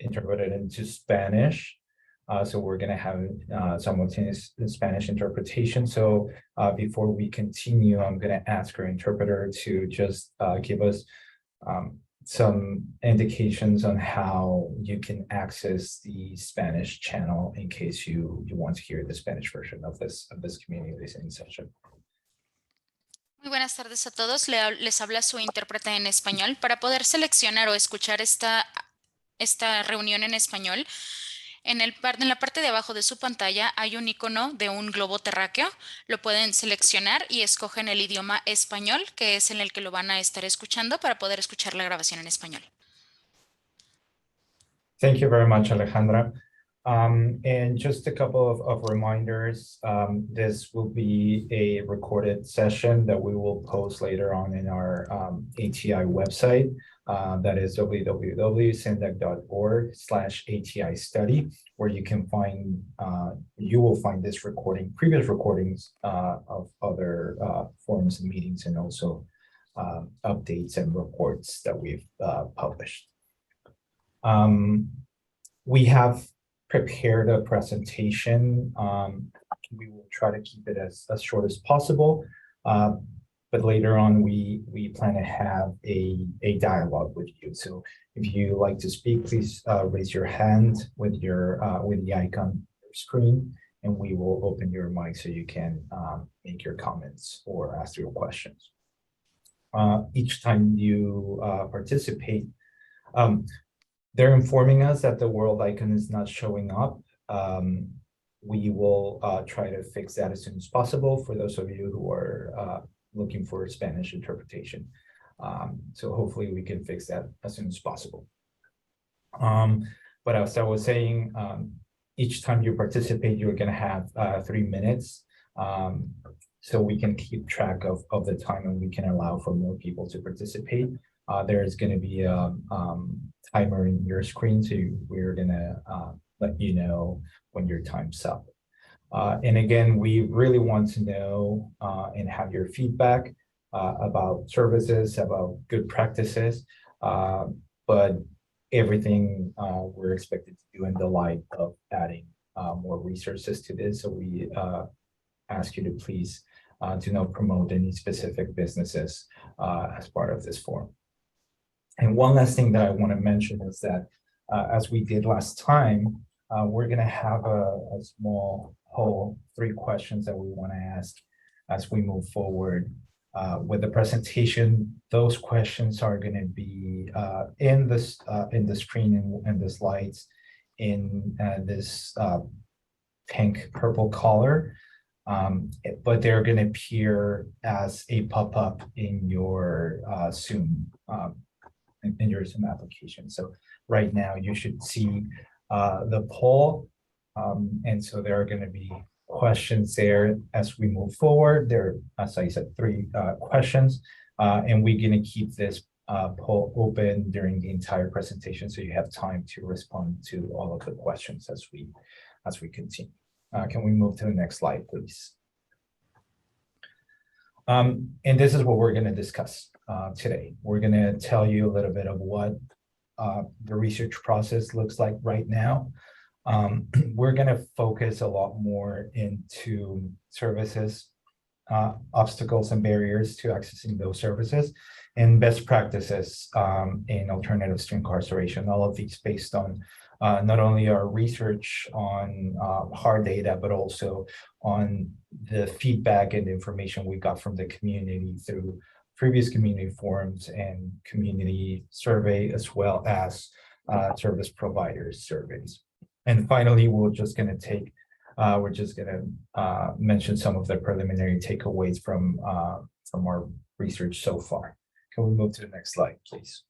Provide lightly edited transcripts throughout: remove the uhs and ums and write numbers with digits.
interpreted into Spanish. So we're going to have simultaneous Spanish interpretation. So before we continue, I'm going to ask our interpreter to just give us some indications on how you can access the Spanish channel in case you want to hear the Spanish version of this community listening session. Muy buenas tardes a todos. Les habla su intérprete en español. Para poder seleccionar o escuchar esta reunión en español, en la parte de abajo de su pantalla hay un icono de un globo terráqueo. Lo pueden seleccionar y escogen el idioma español, que es en el que lo van a estar escuchando, para poder escuchar la grabación en español. Thank you very much, Alejandra. And just a couple of reminders. This will be a recorded session that we will post later on in our ATI website. That is www.syndec.org/ATI study, where you will find this recording, previous recordings of other forums and meetings, and also updates and reports that we've published. We have prepared a presentation. We will try to keep it as short as possible, but later on we plan to have a dialogue with you. So if you like to speak, please raise your hand with the icon on your screen, and we will open your mic so you can make your comments or ask your questions. Each time you participate, they're informing us that the world icon is not showing up. We will try to fix that as soon as possible for those of you who are looking for Spanish interpretation. So hopefully we can fix that as soon as possible. But as I was saying, each time you participate, you're going to have 3 minutes. So we can keep track of the time, and we can allow for more people to participate. There's going to be a timer in your screen, so we're going to let you know when your time's up. And again, we really want to know and have your feedback about services, about good practices, but everything we're expected to do in the light of adding more resources to this. So we ask you to please do not promote any specific businesses as part of this forum. And one last thing that I want to mention is that as we did last time, we're going to have a small poll, 3 questions that we want to ask as we move forward with the presentation. Those questions are going to be in the screen and the slides in this pink purple color, but they're going to appear as a pop-up in your Zoom in your Zoom application. So right now you should see the poll, and so there are going to be questions there as we move forward. There are, as I said, 3 questions, and we're going to keep this poll open during the entire presentation, so you have time to respond to all of the questions as we continue. Can we move to the next slide, please? And this is what we're going to discuss today. We're going to tell you a little bit of what the research process looks like right now. We're going to focus a lot more into services, obstacles and barriers to accessing those services, and best practices in alternatives to incarceration. All of these based on not only our research on hard data, but also on the feedback and information we got from the community through previous community forums and community survey, as well as service providers surveys. And finally, we're just going to mention some of the preliminary takeaways from our research so far. Can we move to the next slide, please?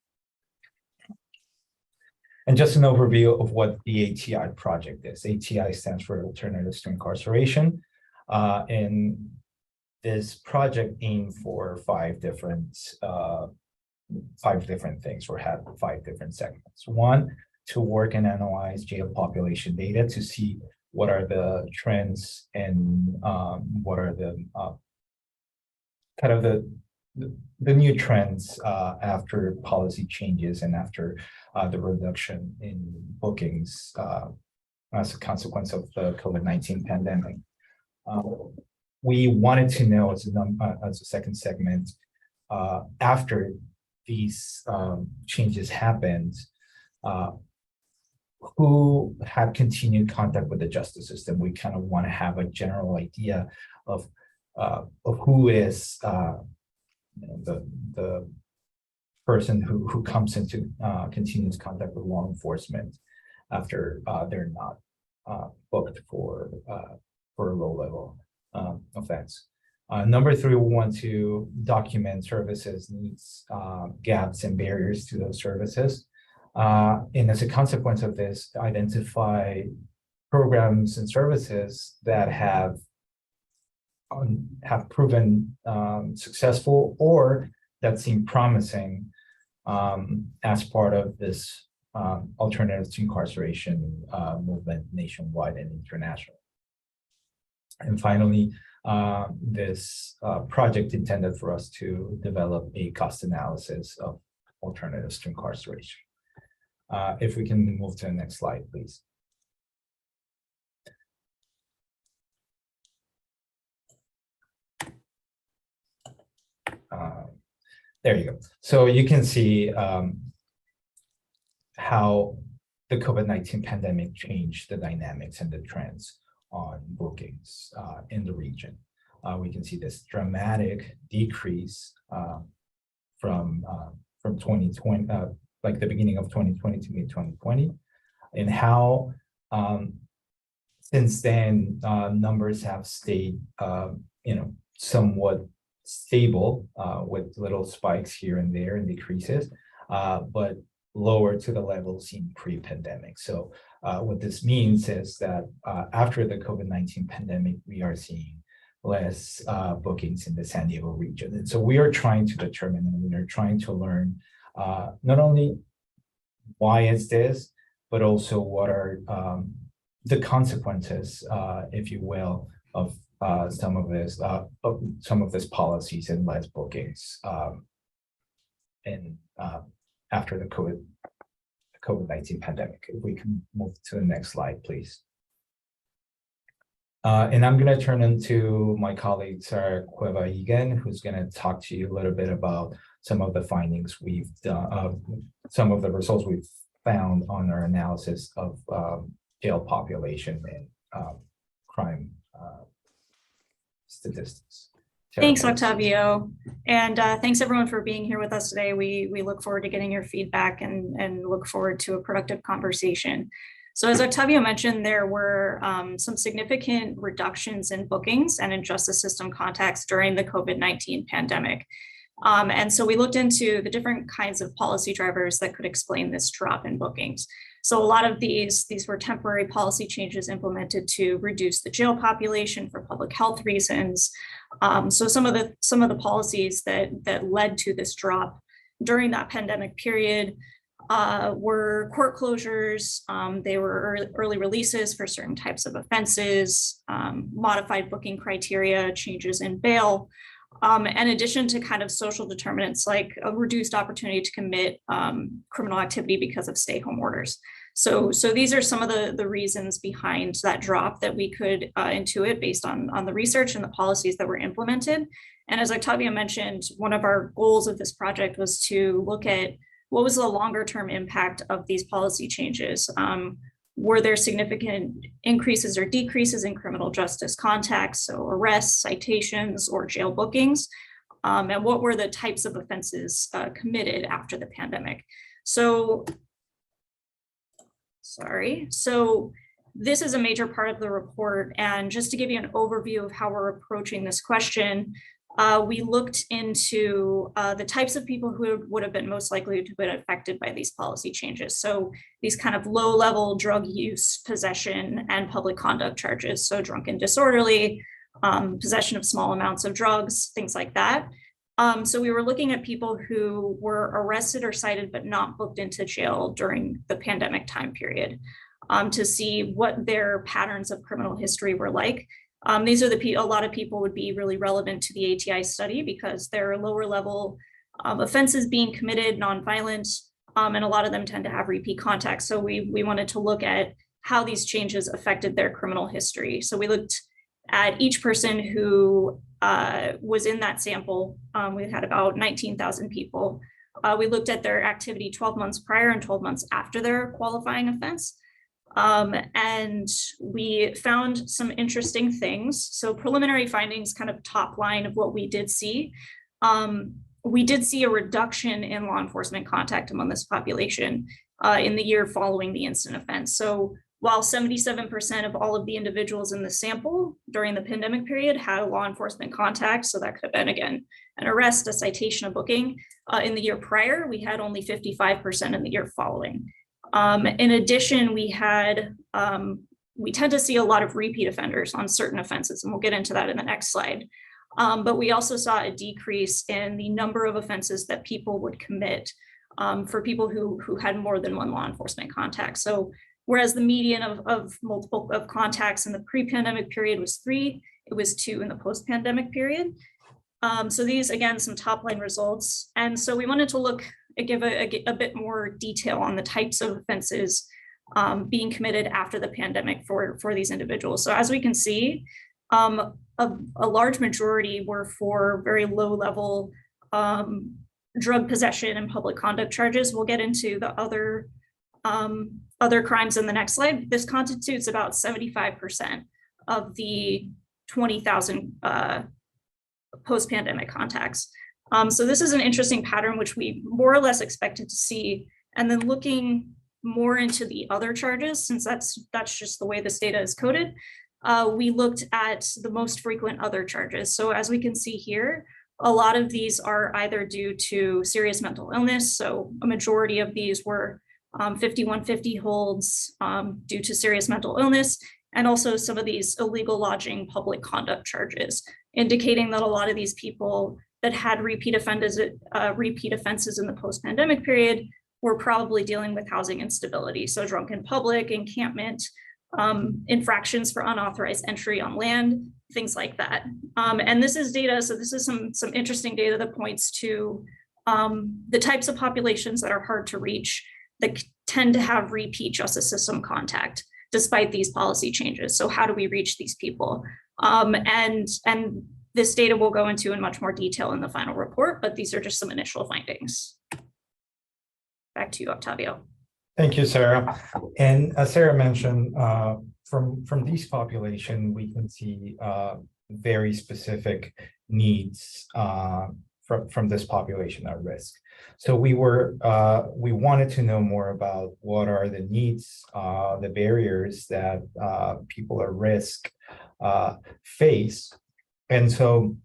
And just an overview of what the ATI project is. ATI stands for Alternatives to Incarceration. And this project aimed for 5 different things, or had 5 different segments. 1, to work and analyze jail population data to see what are the trends and what are the kind of the new trends after policy changes and after the reduction in bookings as a consequence of the COVID-19 pandemic. We wanted to know as a second segment, after these changes happened, who had continued contact with the justice system. We kind of want to have a general idea of who is the person who comes into continuous contact with law enforcement after they're not booked for a low-level offense. Number three, we want to document services needs, gaps, and barriers to those services. And as a consequence of this, identify programs and services that have proven successful or that seem promising as part of this alternatives to incarceration movement nationwide and international. And finally, this project intended for us to develop a cost analysis of alternatives to incarceration. If we can move to the next slide, please. There you go. So you can see how the COVID-19 pandemic changed the dynamics and the trends on bookings in the region. We can see this dramatic decrease from 2020, like the beginning of 2020 to mid-2020, and how since then numbers have stayed, somewhat stable with little spikes here and there and decreases, but lower to the levels seen pre-pandemic. So what this means is that after the COVID-19 pandemic, we are seeing less bookings in the San Diego region. And so we are trying to determine, and we are trying to learn not only why is this, but also what are the consequences, if you will, of some of this policies and less bookings and after the COVID-19 pandemic. If we can move to the next slide, please. And I'm going to turn into my colleague, Sarah Cueva-Egan, who's going to talk to you a little bit about some of the findings we've done, some of the results we've found on our analysis of jail population and crime statistics. Thanks, Octavio. And thanks everyone for being here with us today. We look forward to getting your feedback and look forward to a productive conversation. So as Octavio mentioned, there were some significant reductions in bookings and in justice system contacts during the COVID-19 pandemic. And so we looked into the different kinds of policy drivers that could explain this drop in bookings. So a lot of these were temporary policy changes implemented to reduce the jail population for public health reasons. So some of the policies that led to this drop during that pandemic period were court closures. They were early releases for certain types of offenses, modified booking criteria, changes in bail, in addition to kind of social determinants like a reduced opportunity to commit criminal activity because of stay-home orders. So these are some of the reasons behind that drop that we could intuit based on the research and the policies that were implemented. And as Octavio mentioned, one of our goals of this project was to look at what was the longer term impact of these policy changes. Were there significant increases or decreases in criminal justice contacts, so arrests, citations, or jail bookings? And what were the types of offenses committed after the pandemic? So this is a major part of the report. And just to give you an overview of how we're approaching this question, we looked into the types of people who would have been most likely to have been affected by these policy changes. So these kind of low-level drug use, possession, and public conduct charges. So drunken disorderly, possession of small amounts of drugs, things like that. So we were looking at people who were arrested or cited but not booked into jail during the pandemic time period to see what their patterns of criminal history were like. These are a lot of people would be really relevant to the ATI study because there are lower level offenses being committed, nonviolent, and a lot of them tend to have repeat contacts. So we wanted to look at how these changes affected their criminal history. So we looked at each person who was in that sample. We had about 19,000 people. We looked at their activity 12 months prior and 12 months after their qualifying offense. And we found some interesting things. So preliminary findings, kind of top line of what we did see. We did see a reduction in law enforcement contact among this population in the year following the incident offense. So while 77% of all of the individuals in the sample during the pandemic period had law enforcement contact, so that could have been, again, an arrest, a citation, a booking, in the year prior, we had only 55% in the year following. In addition, we tend to see a lot of repeat offenders on certain offenses, and we'll get into that in the next slide. But we also saw a decrease in the number of offenses that people would commit for people who had more than one law enforcement contact. So whereas the median of multiple contacts in the pre-pandemic period was 3, it was 2 in the post-pandemic period. So these, again, some top line results. And so we wanted to give a bit more detail on the types of offenses being committed after the pandemic for these individuals. So as we can see, a large majority were for very low level drug possession and public conduct charges. We'll get into the other crimes in the next slide. This constitutes about 75% of the 20,000 post-pandemic contacts. So this is an interesting pattern, which we more or less expected to see. And then looking more into the other charges, since that's just the way this data is coded, we looked at the most frequent other charges. So as we can see here, a lot of these are either due to serious mental illness. So a majority of these were 5150 holds due to serious mental illness, and also some of these illegal lodging public conduct charges, indicating that a lot of these people that had repeat offenses in the post-pandemic period were probably dealing with housing instability. So drunk in public, encampment, infractions for unauthorized entry on land, things like that. And this is data, so this is some interesting data that points to the types of populations that are hard to reach that tend to have repeat justice system contact despite these policy changes. So how do we reach these people? And this data we'll go into in much more detail in the final report, but these are just some initial findings. Back to you, Octavio. Thank you, Sarah. And as Sarah mentioned, from these population, we can see very specific needs from this population at risk. So we wanted to know more about what are the needs, the barriers that people at risk face. And so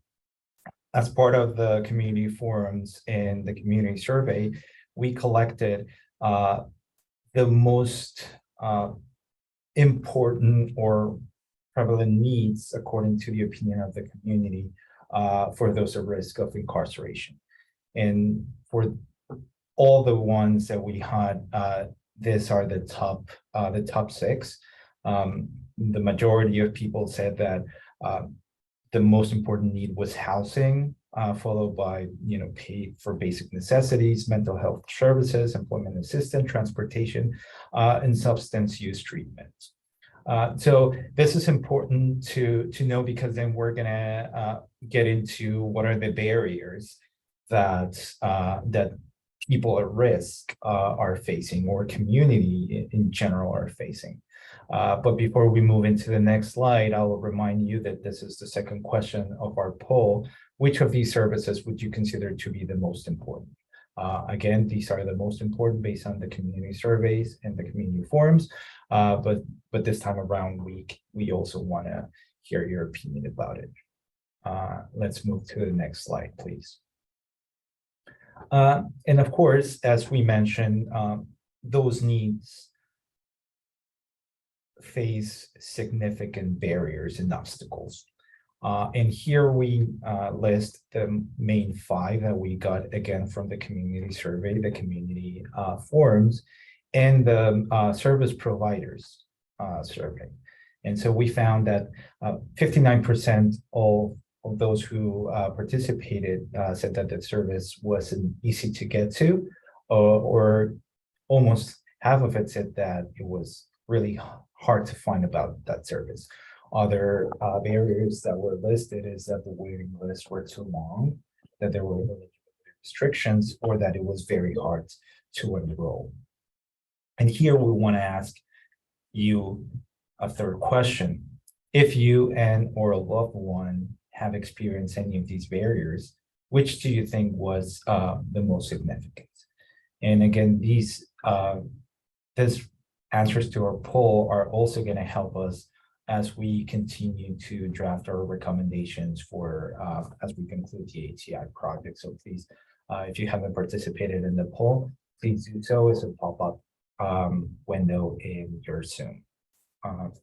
as part of the community forums and the community survey, we collected the most important or prevalent needs according to the opinion of the community for those at risk of incarceration. And for all the ones that we had, these are the top 6. The majority of people said that the most important need was housing, followed by, pay for basic necessities, mental health services, employment assistance, transportation, and substance use treatment. So this is important to know, because then we're gonna get into what are the barriers that people at risk are facing, or community in general are facing. But before we move into the next slide, I will remind you that this is the second question of our poll. Which of these services would you consider to be the most important? Again, these are the most important based on the community surveys and the community forums. But this time around, we also want to hear your opinion about it. Let's move to the next slide, please. And of course, as we mentioned, those needs face significant barriers and obstacles. And here we list the main 5 that we got, again, from the community survey, the community forums, and the service providers survey. And so we found that 59% of those who participated said that the service wasn't easy to get to, or almost half of it said that it was really hard to find about that service. Other barriers that were listed is that the waiting lists were too long, that there were restrictions, or that it was very hard to enroll. And here we want to ask you a third question. If you and or a loved one have experienced any of these barriers, which do you think was the most significant? And again, these answers to our poll are also going to help us as we continue to draft our recommendations for as we conclude the ATI project. So please, if you haven't participated in the poll, please do so. It's a pop-up window in your Zoom.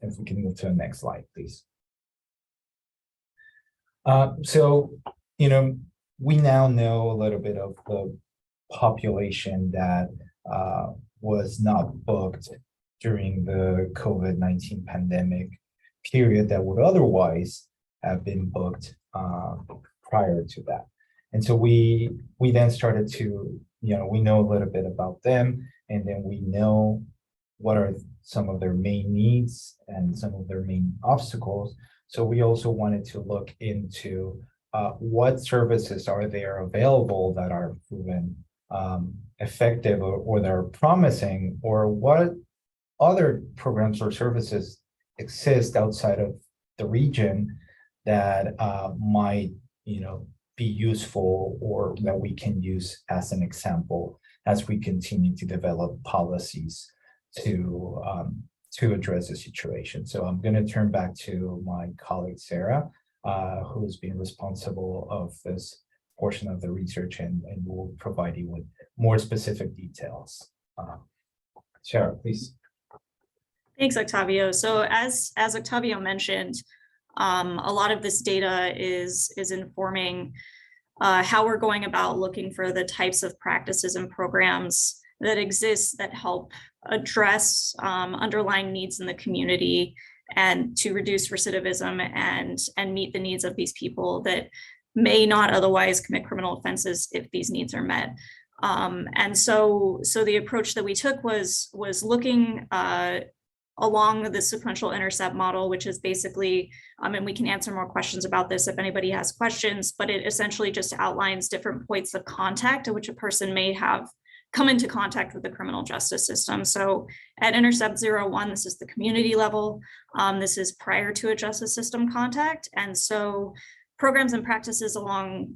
If we can move to the next slide, please. So, we now know a little bit of the population that was not booked during the COVID-19 pandemic period that would otherwise have been booked prior to that. And so we then started to, we know a little bit about them, and then we know what are some of their main needs and some of their main obstacles. So we also wanted to look into what services are there available that are proven effective or that are promising, or what other programs or services exist outside of the region that might, be useful, or that we can use as an example as we continue to develop policies to address the situation. So I'm going to turn back to my colleague Sarah, who's been responsible of this portion of the research, and will provide you with more specific details. Sarah, please. Thanks, Octavio. So as Octavio mentioned, a lot of this data is informing how we're going about looking for the types of practices and programs that exist that help address underlying needs in the community and to reduce recidivism and meet the needs of these people that may not otherwise commit criminal offenses if these needs are met. And so the approach that we took was looking along the sequential intercept model, which is basically, and we can answer more questions about this if anybody has questions, but it essentially just outlines different points of contact at which a person may have come into contact with the criminal justice system. So at intercept 01, this is the community level. This is prior to a justice system contact. And so programs and practices along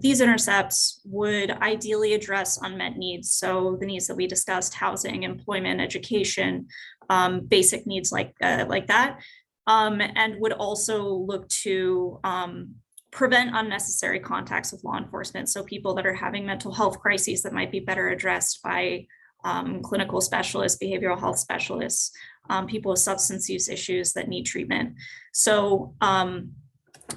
these intercepts would ideally address unmet needs. So the needs that we discussed: housing, employment, education, basic needs like that, and would also look to prevent unnecessary contacts with law enforcement. So people that are having mental health crises that might be better addressed by clinical specialists, behavioral health specialists, people with substance use issues that need treatment. So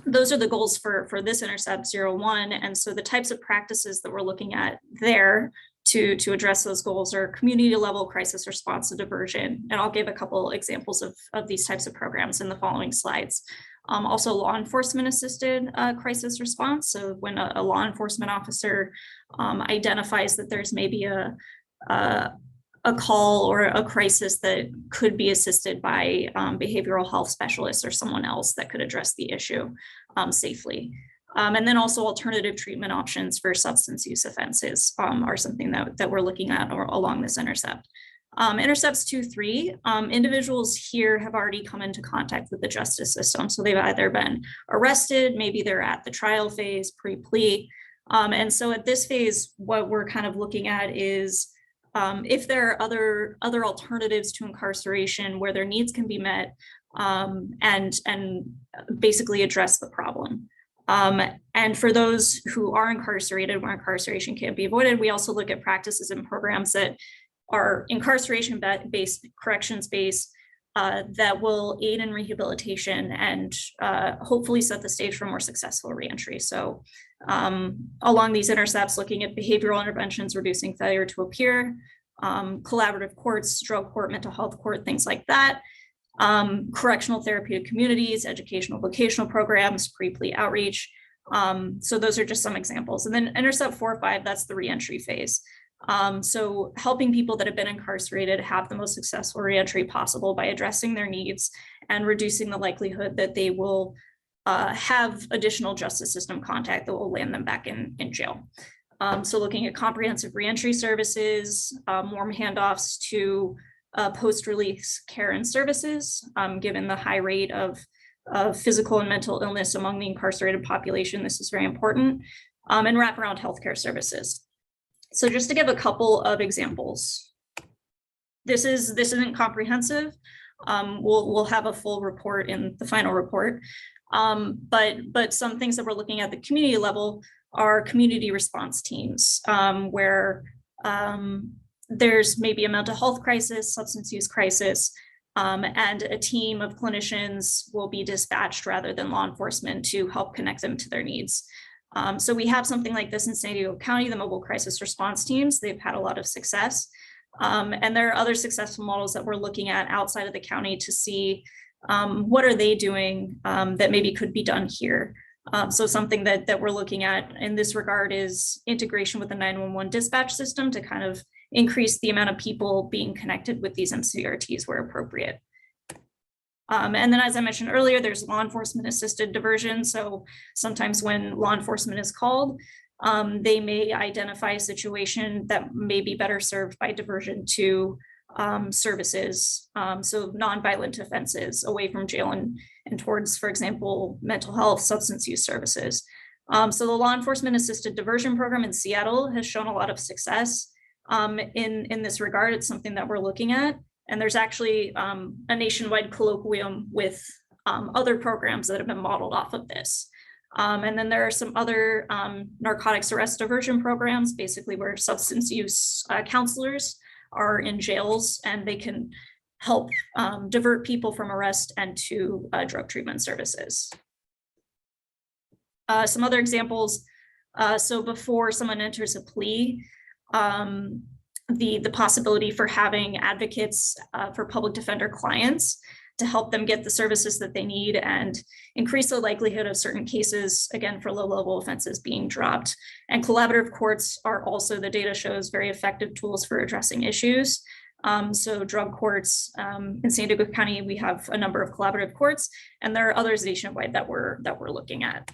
those are the goals for this intercept 01. And so the types of practices that we're looking at there to address those goals are community level crisis response and diversion. And I'll give a couple examples of these types of programs in the following slides. Also law enforcement assisted crisis response. So when a law enforcement officer identifies that there's maybe a call or a crisis that could be assisted by behavioral health specialists or someone else that could address the issue safely. And then also alternative treatment options for substance use offenses are something that we're looking at along this intercept. Intercepts 2-3, individuals here have already come into contact with the justice system. So they've either been arrested, maybe they're at the trial phase, pre-plea. And so at this phase, what we're kind of looking at is if there are other alternatives to incarceration where their needs can be met and basically address the problem. And for those who are incarcerated, where incarceration can't be avoided, we also look at practices and programs that are incarceration-based, corrections-based, that will aid in rehabilitation and hopefully set the stage for more successful reentry. So along these intercepts, looking at behavioral interventions, reducing failure to appear, collaborative courts, drug court, mental health court, things like that, correctional therapeutic communities, educational vocational programs, pre-plea outreach. So those are just some examples. And then intercept 4 or 5, that's the reentry phase. So helping people that have been incarcerated have the most successful reentry possible by addressing their needs and reducing the likelihood that they will have additional justice system contact that will land them back in jail. So looking at comprehensive reentry services, warm handoffs to post-release care and services, given the high rate of physical and mental illness among the incarcerated population, this is very important, and wraparound healthcare services. So just to give a couple of examples, this isn't comprehensive. We'll have a full report in the final report, but some things that we're looking at the community level are community response teams, where there's maybe a mental health crisis, substance use crisis, and a team of clinicians will be dispatched rather than law enforcement to help connect them to their needs. So we have something like this in San Diego County, the mobile crisis response teams. They've had a lot of success. And there are other successful models that we're looking at outside of the county to see what are they doing that maybe could be done here. So something that we're looking at in this regard is integration with the 911 dispatch system to kind of increase the amount of people being connected with these MCRTs where appropriate. And then, as I mentioned earlier, there's law enforcement assisted diversion. So sometimes when law enforcement is called, they may identify a situation that may be better served by diversion to services, so nonviolent offenses away from jail and towards, for example, mental health, substance use services. So the law enforcement assisted diversion program in Seattle has shown a lot of success in this regard. It's something that we're looking at. And there's actually a nationwide colloquium with other programs that have been modeled off of this. And then there are some other narcotics arrest diversion programs, basically where substance use counselors are in jails and they can help divert people from arrest and to drug treatment services. Some other examples, so before someone enters a plea, the possibility for having advocates for public defender clients to help them get the services that they need and increase the likelihood of certain cases, again, for low-level offenses being dropped. And collaborative courts are also, the data shows, very effective tools for addressing issues. So drug courts in San Diego County, we have a number of collaborative courts, and there are others nationwide that we're looking at.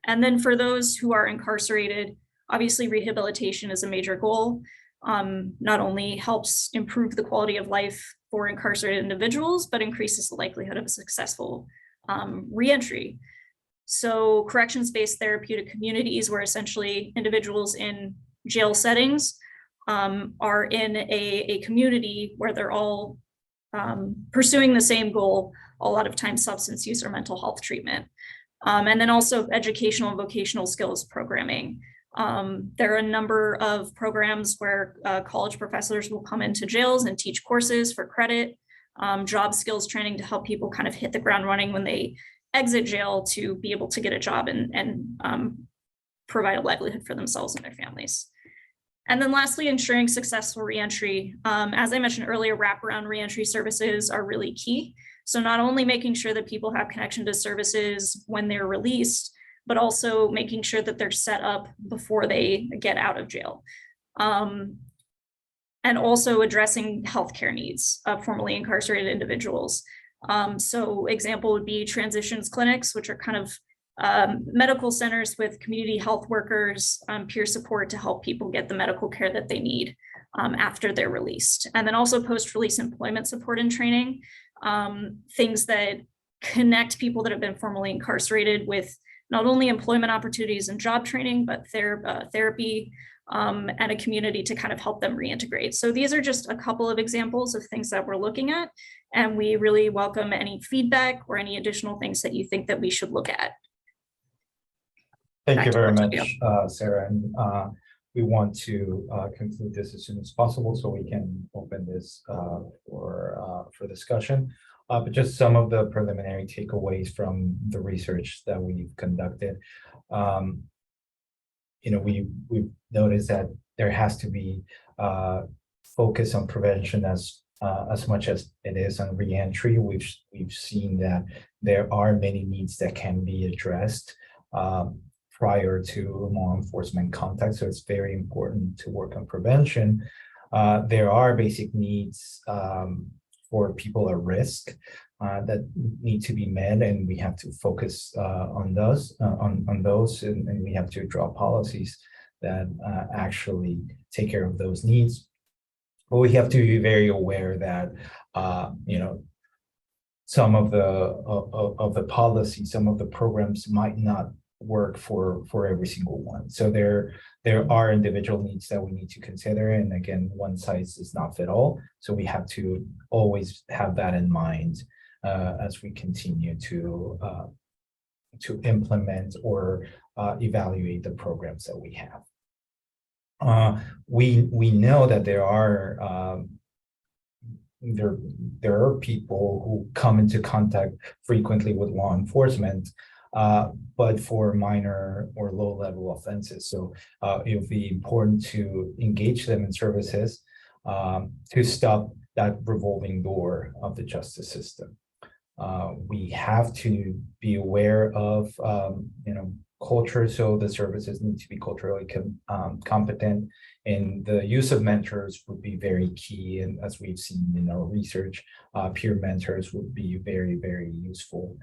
And then for those who are incarcerated, obviously rehabilitation is a major goal. Not only helps improve the quality of life for incarcerated individuals, but increases the likelihood of a successful reentry. So corrections-based therapeutic communities, where essentially individuals in jail settings are in a community where they're all pursuing the same goal, a lot of times substance use or mental health treatment. And then also educational and vocational skills programming. There are a number of programs where college professors will come into jails and teach courses for credit, job skills training to help people kind of hit the ground running when they exit jail to be able to get a job and provide a livelihood for themselves and their families. And then lastly, ensuring successful reentry. As I mentioned earlier, wraparound reentry services are really key. So not only making sure that people have connection to services when they're released, but also making sure that they're set up before they get out of jail. And also addressing healthcare needs of formerly incarcerated individuals. So example would be transitions clinics, which are kind of medical centers with community health workers, peer support to help people get the medical care that they need after they're released. And then also post-release employment support and training, things that connect people that have been formerly incarcerated with not only employment opportunities and job training, but therapy and a community to kind of help them reintegrate. So these are just a couple of examples of things that we're looking at, and we really welcome any feedback or any additional things that you think that we should look at. Thank you very much, Sarah. And we want to conclude this as soon as possible so we can open this for discussion. But just some of the preliminary takeaways from the research that we've conducted. We've noticed that there has to be focus on prevention as much as it is on reentry. We've seen that there are many needs that can be addressed. prior to law enforcement contact. So it's very important to work on prevention. There are basic needs for people at risk that need to be met, and we have to focus on those, and we have to draw policies that actually take care of those needs. But we have to be very aware that some of the policies, some of the programs might not work for every single one. So there are individual needs that we need to consider, and again, one size does not fit all. So we have to always have that in mind as we continue to implement or evaluate the programs that we have. We know that there are people who come into contact frequently with law enforcement, but for minor or low-level offenses. So it would be important to engage them in services to stop that revolving door of the justice system. We have to be aware of culture, so the services need to be culturally competent, and the use of mentors would be very key. And as we've seen in our research, peer mentors would be very, very useful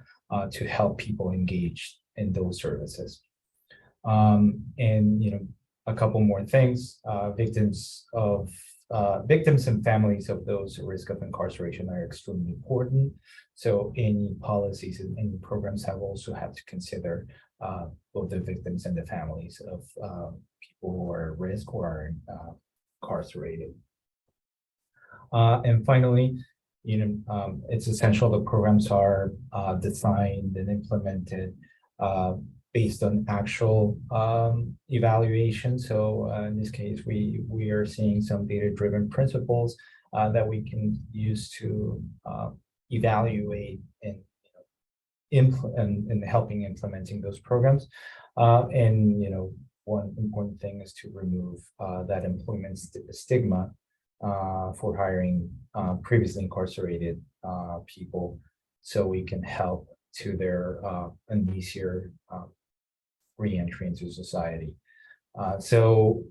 to help people engage in those services. And a couple more things: victims and families of those at risk of incarceration are extremely important. So any policies and any programs have to consider both the victims and the families of people who are at risk or are incarcerated. And finally, it's essential the programs are designed and implemented based on actual evaluation. So in this case, we are seeing some data-driven principles that we can use to evaluate and helping implementing those programs. And one important thing is to remove that employment stigma for hiring previously incarcerated people, so we can help to their easier re-entry into society. So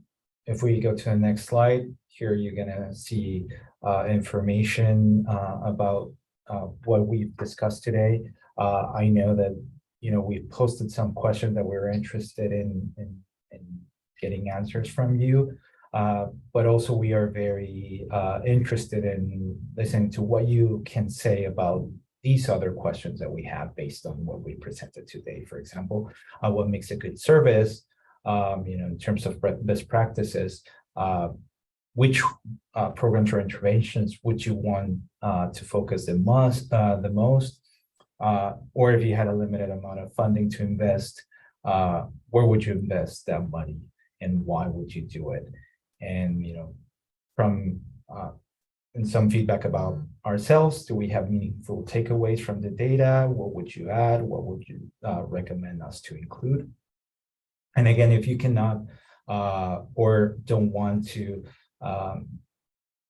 if we go to the next slide, here you're gonna see information about what we've discussed today. I know that we've posted some questions that we're interested in getting answers from you, but also we are very interested in listening to what you can say about these other questions that we have based on what we presented today. For example, what makes a good service, in terms of best practices, which programs or interventions would you want to focus the most, or if you had a limited amount of funding to invest, where would you invest that money and why would you do it? And from and some feedback about ourselves, do we have meaningful takeaways from the data? What would you add? What would you recommend us to include? And again, if you cannot or don't want to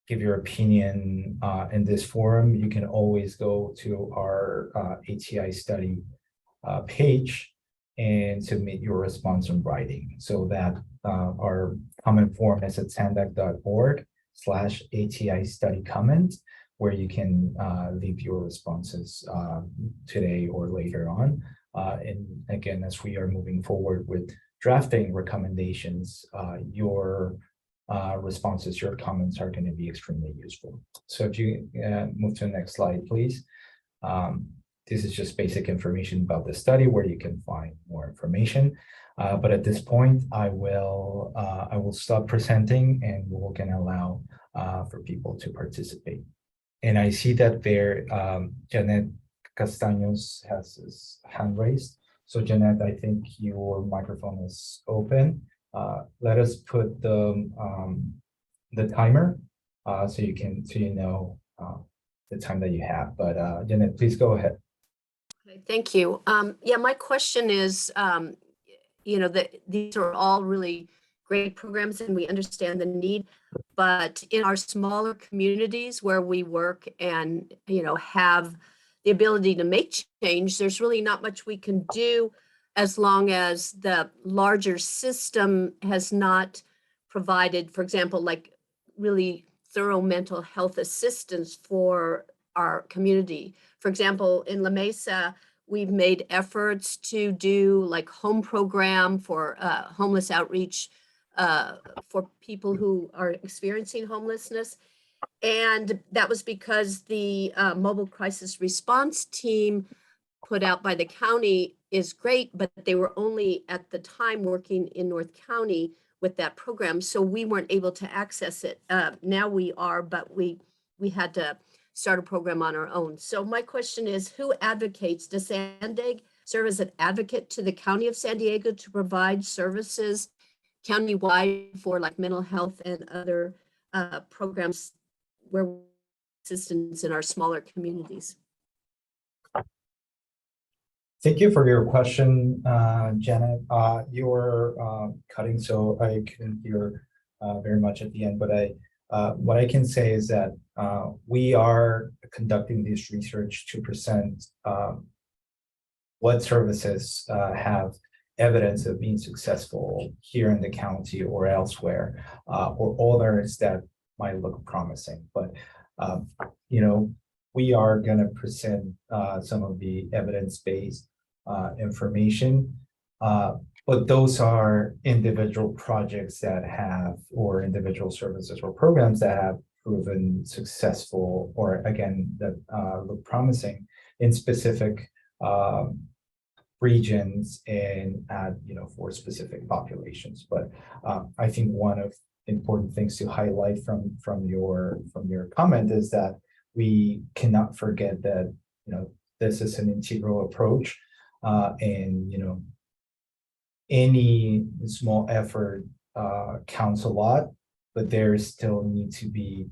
give your opinion in this forum, you can always go to our ATI study page and submit your response in writing. So that our comment form is at sandac.org/ATI study comment, where you can leave your responses today or later on. And again, as we are moving forward with drafting recommendations, your responses, your comments are going to be extremely useful. So if you move to the next slide, please. This is just basic information about the study where you can find more information. But at this point, I will stop presenting and we're going to allow for people to participate. And I see that there, Janet Castaños has his hand raised. So Janet, I think your microphone is open. Let us put the timer so you know the time that you have. But Janet, please go ahead. Okay, thank you. Yeah, my question is, these are all really great programs and we understand the need, but in our smaller communities where we work and, have the ability to make change, there's really not much we can do as long as the larger system has not provided, for example, like really thorough mental health assistance for our community. For example, in La Mesa, we've made efforts to do like home program for homeless outreach for people who are experiencing homelessness. And that was because the mobile crisis response team put out by the county is great, but they were only at the time working in North County with that program. So we weren't able to access it. Now we are, but we had to start a program on our own. So my question is, who advocates? Does Sandig serve as an advocate to the County of San Diego to provide services countywide for like mental health and other programs where assistance in our smaller communities? Thank you for your question, Janet. You were cutting, so I couldn't hear very much at the end, but what I can say is that we are conducting this research to present what services have evidence of being successful here in the county or elsewhere, or others that might look promising. But we are going to present some of the evidence-based information, but those are individual projects that have, or individual services or programs that have proven successful, or again, that look promising in specific regions and for specific populations. But I think one of important things to highlight from your comment is that we cannot forget that this is an integral approach, and any small effort counts a lot, but there still need to be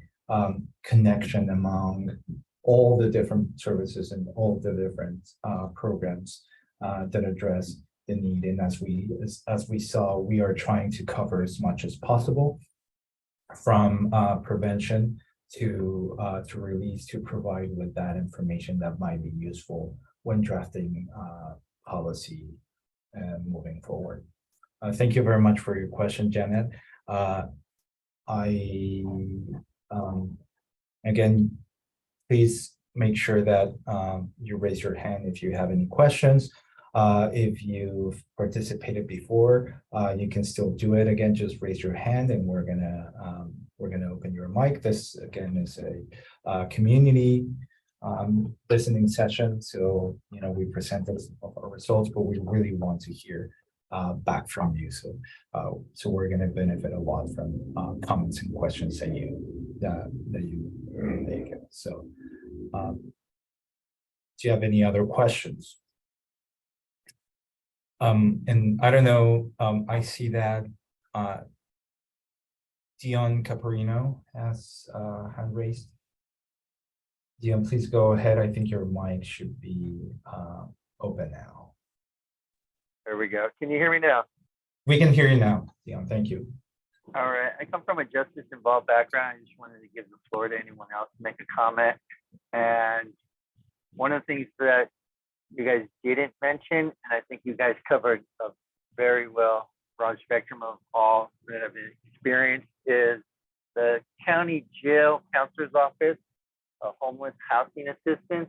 connection among all the different services and all the different programs that address the need. And as we saw, we are trying to cover as much as possible, from prevention to release, to provide with that information that might be useful when drafting policy and moving forward. Thank you very much for your question, Janet. Again, please make sure that you raise your hand if you have any questions. If you've participated before, you can still do it. Again, just raise your hand and we're gonna open your mic. This again is a community listening session. So we presented our results, but we really want to hear back from you. So we're going to benefit a lot from comments and questions that you make. So do you have any other questions? And I don't know, I see that Dion Caparino has hand raised. Dion, please go ahead. I think your mic should be open now. There we go. Can you hear me now? We can hear you now, Dion. Thank you. All right. I come from a justice-involved background. I just wanted to give the floor to anyone else to make a comment. And one of the things that you guys didn't mention, and I think you guys covered a very well broad spectrum of all that I've experienced, is the county jail counselor's office, homeless housing assistance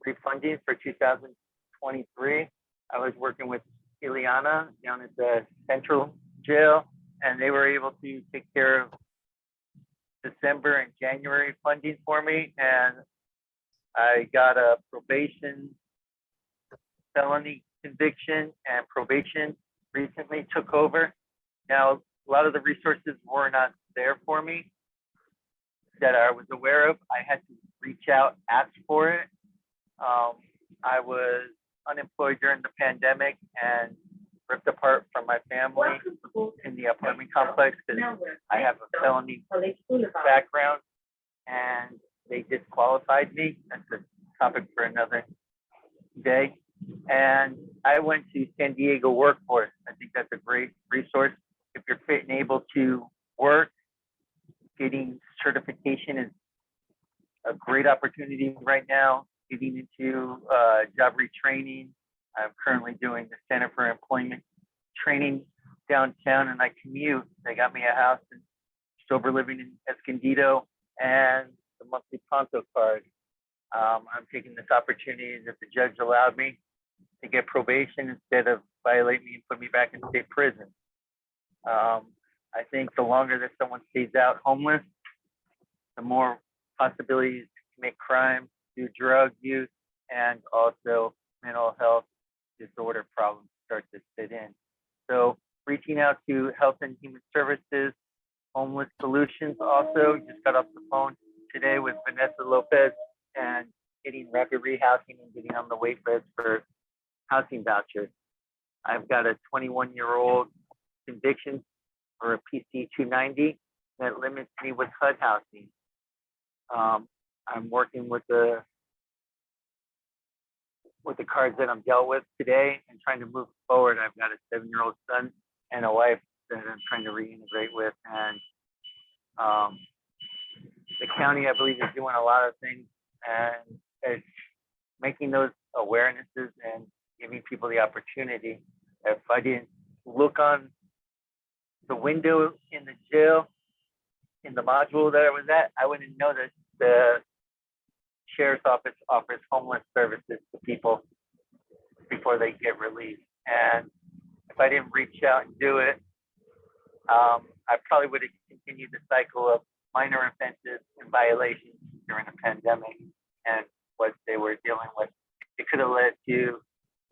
refunding for 2023. I was working with Ileana down at the central jail, and they were able to take care of December and January funding for me. And I got a probation felony conviction, and probation recently took over. Now, a lot of the resources were not there for me that I was aware of. I had to reach out, ask for it. I was unemployed during the pandemic and ripped apart from my family in the apartment complex because I have a felony background, and they disqualified me. That's a topic for another day. And I went to San Diego Workforce. I think that's a great resource. If you're fit and able to work, getting certification is a great opportunity right now. Getting into job retraining. I'm currently doing the Center for Employment training downtown, and I commute. They got me a house in sober living in Escondido and the monthly Pronto card. I'm taking this opportunity that the judge allowed me to get probation instead of violate me and put me back in state prison. I think the longer that someone stays out homeless, the more possibilities to commit crime, do drug use, and also mental health disorder problems start to fit in. So reaching out to Health and Human Services, Homeless Solutions also, just got off the phone today with Vanessa Lopez and getting rapid rehousing and getting on the wait list for housing vouchers. I've got a 21-year-old conviction for a PC 290 that limits me with HUD housing. I'm working with the cards that I'm dealt with today and trying to move forward. I've got a 7-year-old son and a wife that I'm trying to reintegrate with. And the county, I believe, is doing a lot of things, and it's making those awarenesses and giving people the opportunity. If I didn't look on the window in the jail, in the module that I was at, I wouldn't know that the sheriff's office offers homeless services to people before they get released. And if I didn't reach out and do it, I probably would have continued the cycle of minor offenses and violations during the pandemic and what they were dealing with. It could have led to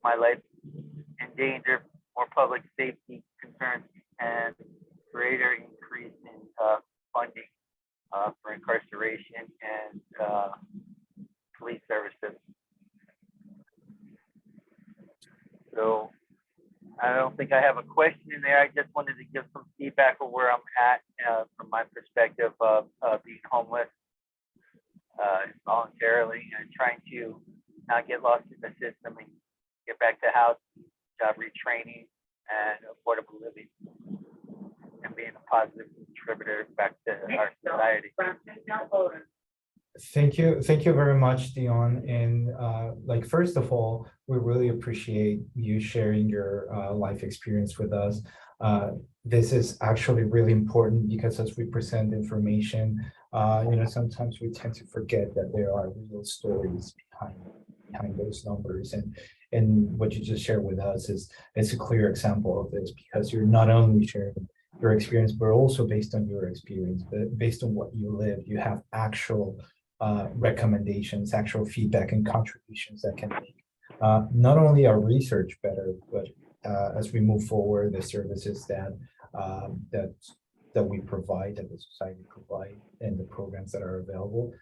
my life in danger, more public safety concerns, and greater increase in funding for incarceration and police services. So I don't think I have a question in there. I just wanted to give some feedback of where I'm at from my perspective of being homeless voluntarily and trying to not get lost in the system and get back to house, job retraining, and affordable living, and being a positive contributor back to our society. Thank you very much, Dion. And first of all, we really appreciate you sharing your life experience with us. This is actually really important because as we present information, sometimes we tend to forget that there are real stories behind those numbers. And what you just shared with us is a clear example of this, because you're not only sharing your experience, but also based on your experience, but based on what you live, you have actual recommendations, actual feedback and contributions that can make not only our research better, but as we move forward, the services that we provide, that the society provide, and the programs that are available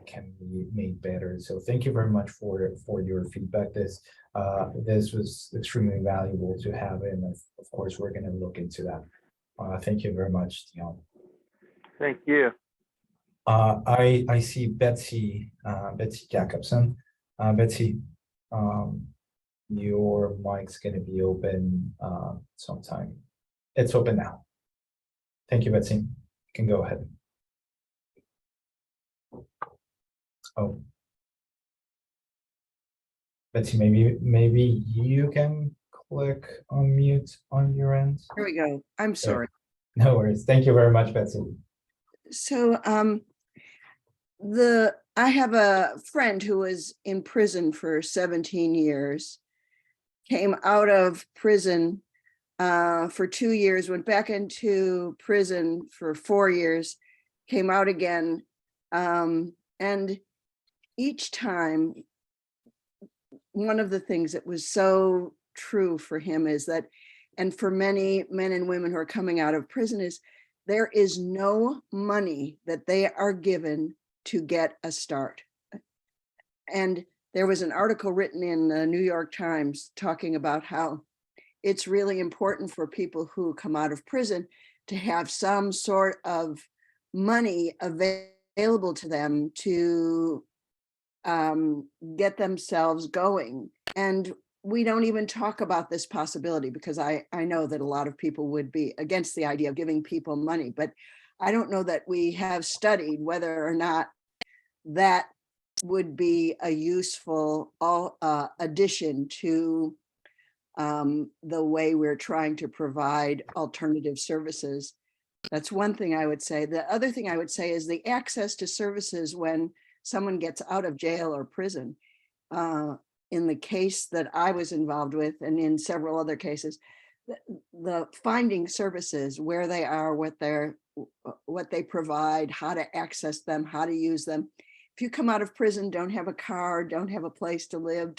can be made better. So thank you very much for your feedback. This was extremely valuable to have, and of course we're going to look into that. Thank you very much, Dion. Thank you. I see Betsy Jacobson. Betsy, your mic's going to be open sometime. It's open now. Thank you, Betsy. You can go ahead. Oh, Betsy, maybe you can click on mute on your end. Here we go. I'm sorry. No worries. Thank you very much, Betsy. So I have a friend who was in prison for 17 years, came out of prison for 2 years, went back into prison for 4 years, came out again. And each time, one of the things that was so true for him is that, and for many men and women who are coming out of prison, is there is no money that they are given to get a start. And there was an article written in the New York Times talking about how it's really important for people who come out of prison to have some sort of money available to them to get themselves going. And we don't even talk about this possibility, because I know that a lot of people would be against the idea of giving people money, but I don't know that we have studied whether or not that would be a useful addition to the way we're trying to provide alternative services. That's one thing I would say. The other thing I would say is the access to services when someone gets out of jail or prison. In the case that I was involved with, and in several other cases, the finding services, where they are, what they provide, how to access them, how to use them. If you come out of prison, don't have a car, don't have a place to live,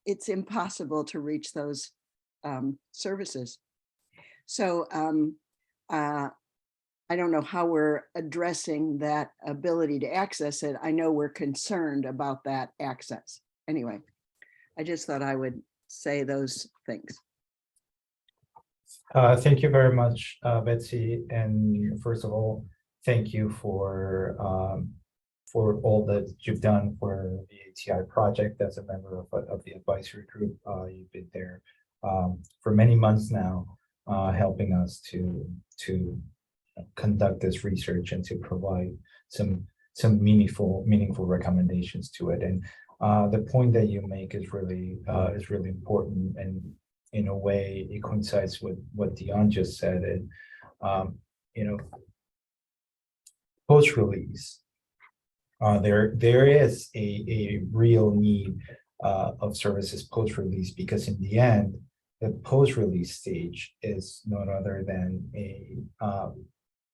it's impossible to reach those services. So I don't know how we're addressing that ability to access it. I know we're concerned about that access. Anyway, I just thought I would say those things. Thank you very much, Betsy. And first of all, thank you for all that you've done for the ATI project as a member of the advisory group. You've been there for many months now, helping us to conduct this research and to provide some meaningful recommendations to it. And the point that you make is really important, and in a way it coincides with what Dion just said. And post-release, there is a real need of services post-release, because in the end, the post-release stage is none other than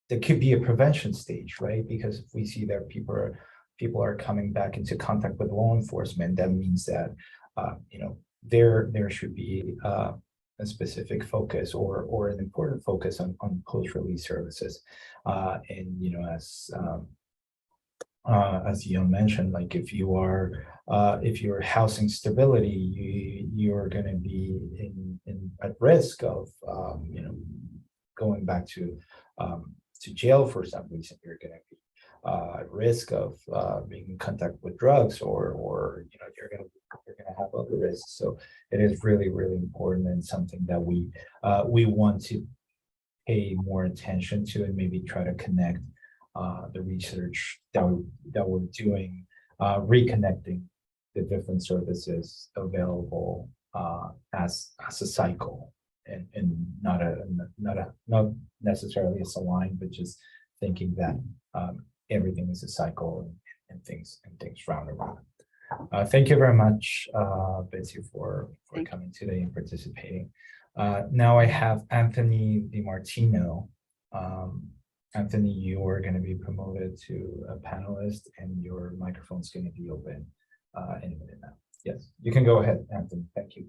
there could be a prevention stage, right? Because if we see that people are coming back into contact with law enforcement, that means that there should be a specific focus or an important focus on post-release services. And as Dion mentioned, like if you're housing stability, you're going to be at risk of going back to jail for some reason. You're going to be at risk of being in contact with drugs, or you're going to have other risks. So it is really important, and something that we want to pay more attention to, and maybe try to connect the research that we're doing, reconnecting the different services available as a cycle, and not necessarily as a line, but just thinking that everything is a cycle, and things round and round. Thank you very much, Betsy, for coming today and participating. Now I have Anthony DiMartino. Anthony, you are going to be promoted to a panelist, and your microphone's going to be open any minute now. Yes, you can go ahead, Anthony. Thank you.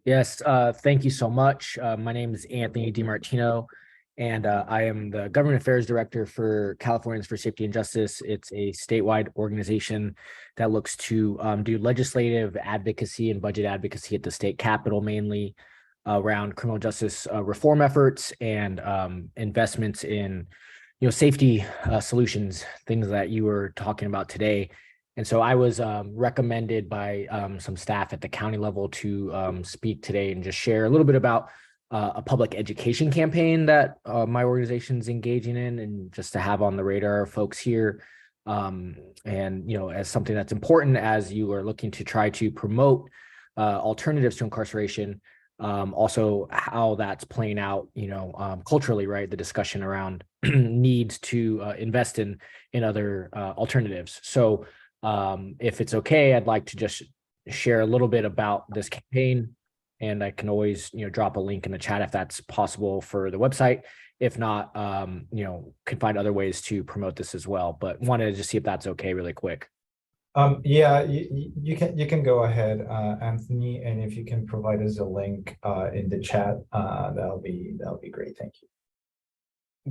Yes, thank you so much. My name is Anthony DiMartino, and I am the Government Affairs Director for Californians for Safety and Justice. It's a statewide organization that looks to do legislative advocacy and budget advocacy at the state capitol, mainly around criminal justice reform efforts and investments in safety solutions, things that you were talking about today. And so I was recommended by some staff at the county level to speak today and just share a little bit about a public education campaign that my organization is engaging in, and just to have on the radar of folks here. And, as something that's important as you are looking to try to promote alternatives to incarceration, also how that's playing out, culturally, right? The discussion around needs to invest in other alternatives. So if it's okay, I'd like to just share a little bit about this campaign, and I can always, drop a link in the chat if that's possible for the website. If not, could find other ways to promote this as well, but wanted to just see if that's okay really quick. Yeah, you can go ahead, Anthony, and if you can provide us a link in the chat, that'll be great. Thank you.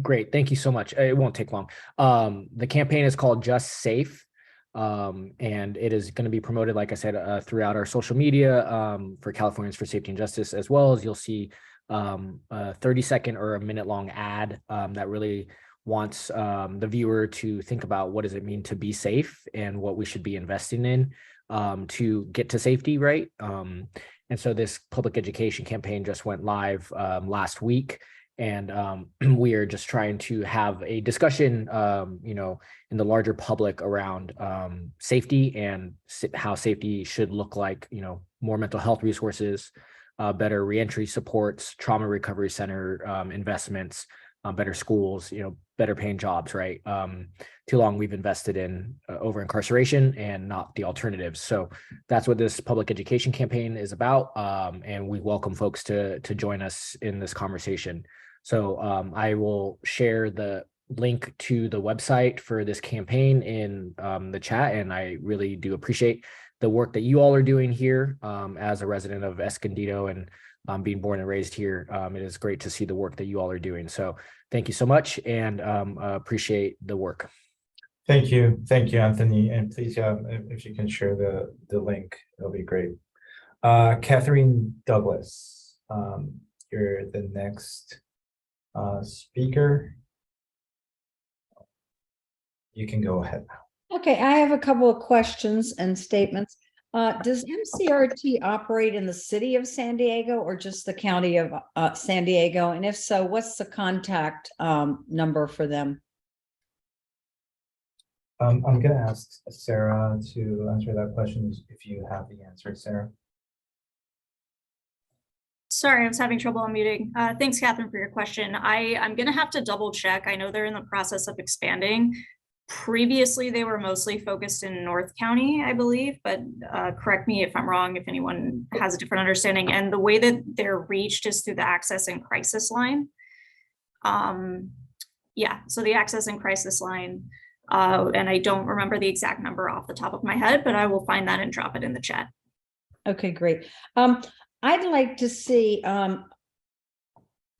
Great, thank you so much. It won't take long. The campaign is called Just Safe, and it is going to be promoted, like I said, throughout our social media for Californians for Safety and Justice, as well as you'll see a 30-second or a minute-long ad that really wants the viewer to think about what does it mean to be safe and what we should be investing in to get to safety, right? And so this public education campaign just went live last week, and we are just trying to have a discussion, in the larger public around safety and how safety should look like, more mental health resources, better reentry supports, trauma recovery center investments, better schools, better paying jobs, right? Too long we've invested in over incarceration and not the alternatives. So that's what this public education campaign is about. And we welcome folks to join us in this conversation. So I will share the link to the website for this campaign in the chat. And I really do appreciate the work that you all are doing here as a resident of Escondido and being born and raised here. It is great to see the work that you all are doing. So thank you so much, and appreciate the work. Thank you, Anthony. And please, if you can share the link, that'll be great. Catherine Douglas, you're the next speaker. You can go ahead now. Okay, I have a couple of questions and statements. Does MCRT operate in the city of San Diego or just the county of San Diego? And if so, what's the contact number for them? I'm going to ask Sarah to answer that question if you have the answer, Sarah. Sorry, I was having trouble unmuting. Thanks, Catherine, for your question. I'm going to have to double check. I know they're in the process of expanding. Previously, they were mostly focused in North County, I believe, but correct me if I'm wrong, if anyone has a different understanding. And the way that they're reached is through the Access and Crisis line. Yeah, so the Access and Crisis line, and I don't remember the exact number off the top of my head, but I will find that and drop it in the chat. Okay, great. I'd like to see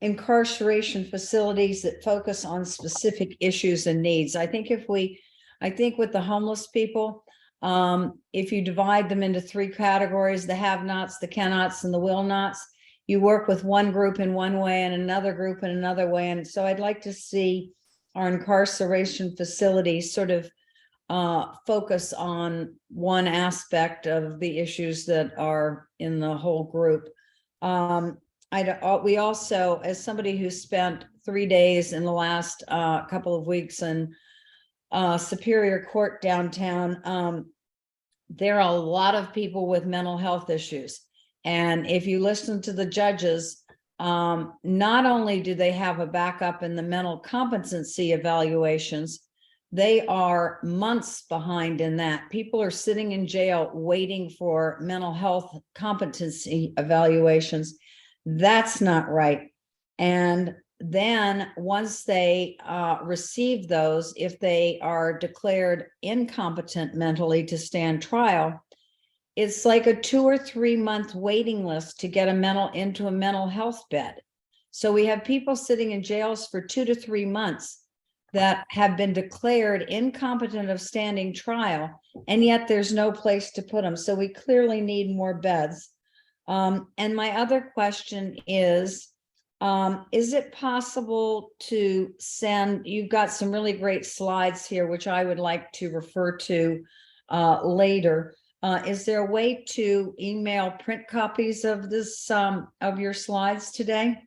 incarceration facilities that focus on specific issues and needs. I think with the homeless people, if you divide them into three categories, the have-nots, the cannots, and the will-nots, you work with one group in one way and another group in another way. And so I'd like to see our incarceration facilities sort of focus on one aspect of the issues that are in the whole group. We also, as somebody who spent 3 days in the last couple of weeks in Superior Court downtown, there are a lot of people with mental health issues. And if you listen to the judges, not only do they have a backup in the mental competency evaluations, they are months behind in that. People are sitting in jail waiting for mental health competency evaluations. That's not right. And then once they receive those, if they are declared incompetent mentally to stand trial, it's like a 2 or 3 month waiting list to get into a mental health bed. So we have people sitting in jails for 2 to 3 months that have been declared incompetent of standing trial, and yet there's no place to put them. So we clearly need more beds. And my other question is it possible to send, you've got some really great slides here, which I would like to refer to later. Is there a way to email print copies of this, of your slides today?